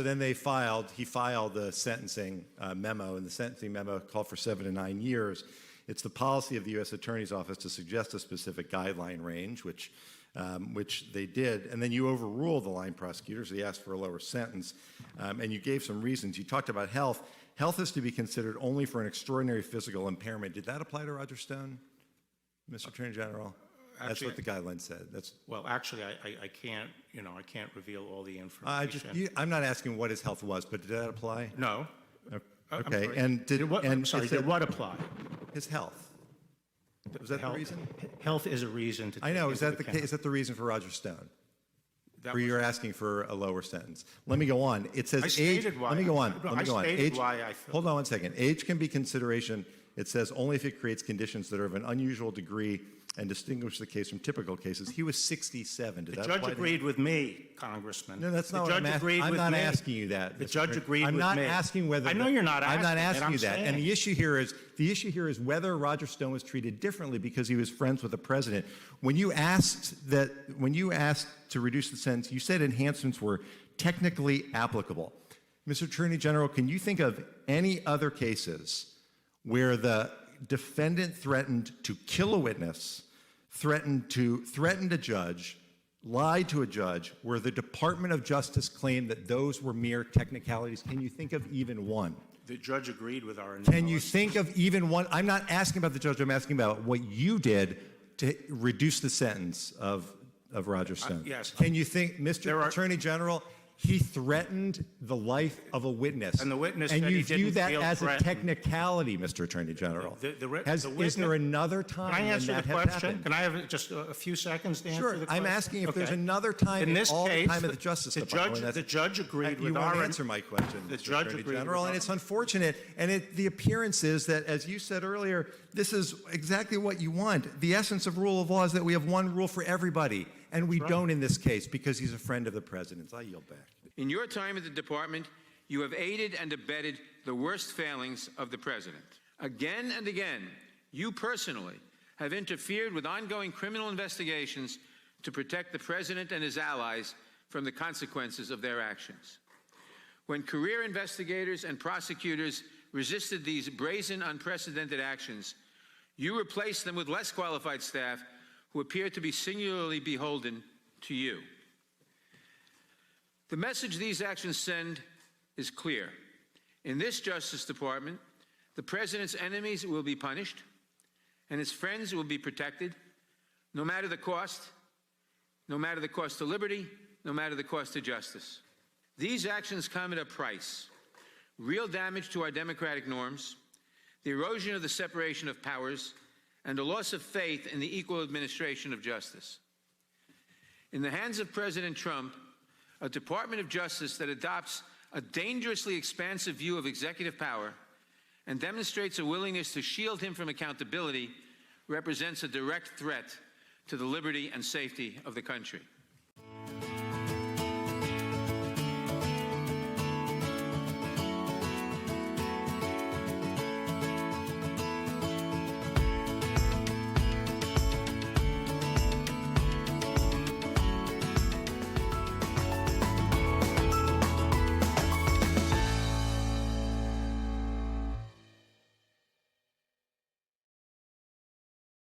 So then he filed the sentencing memo, and the sentencing memo called for 7 to 9 years. It's the policy of the U.S. Attorney's Office to suggest a specific guideline range, which they did, and then you overruled the line prosecutors. They asked for a lower sentence, and you gave some reasons. You talked about health. Health is to be considered only for an extraordinary physical impairment. Did that apply to Roger Stone, Mr. Attorney General? That's what the guideline said. Well, actually, I can't, I can't reveal all the information. I'm not asking what his health was, but did that apply? No. Okay. Did what apply? His health. Was that the reason? Health is a reason to. I know. Is that the reason for Roger Stone? Where you're asking for a lower sentence. Let me go on. It says age. Let me go on. Age. Why I feel. Hold on one second. Age can be consideration. It says only if it creates conditions that are of an unusual degree and distinguish the case from typical cases. He was 67. The judge agreed with me, Congressman. No, that's not what I'm asking. I'm not asking you that. The judge agreed with me. I'm not asking whether. I know you're not asking. I'm not asking you that. And the issue here is whether Roger Stone was treated differently because he was friends with the president. When you asked to reduce the sentence, you said enhancements were technically applicable. Mr. Attorney General, can you think of any other cases where the defendant threatened to kill a witness, threatened a judge, lied to a judge, where the Department of Justice claimed that those were mere technicalities? Can you think of even one? The judge agreed with our analysis. Can you think of even one? I'm not asking about the judge. I'm asking about what you did to reduce the sentence of Roger Stone. Yes. Can you think, Mr. Attorney General, he threatened the life of a witness. And the witness and said you he view didn't that feel as threatened. a technicality, Mr. Attorney General. Is there another time Can I answer when the that question? happened? Can I have just a few seconds to answer the question? Sure. I'm asking if there's another time in this case, time at the Justice Department. The judge agreed with you our... won't answer my question, the Mr. judge Attorney agreed General, with and it's unfortunate. And the appearance is that, as you said earlier, this is exactly what you want. The essence of rule of law is that we have one rule for everybody, and we don't in this case because he's a friend of the president's. I yield back. In your time at the department, you have aided and abetted the worst failings of the president. Again and again, you personally have interfered with ongoing criminal investigations to protect the president and his allies from the consequences of their actions. When career investigators and prosecutors resisted these brazen, unprecedented actions, you replaced them with less qualified staff who appear to be singularly beholden to you. The message these actions send is clear. In this Justice Department, the president's enemies will be punished and his friends will be protected, no matter the cost to liberty, no matter the cost to justice. These actions come at a price: real damage to our democratic norms, the erosion of the separation of powers, and a loss of faith in the equal administration of justice. In the hands of President Trump, a Department of Justice that adopts a dangerously expansive view of executive power and demonstrates a willingness to shield him from accountability represents a direct threat to the liberty and safety of the country.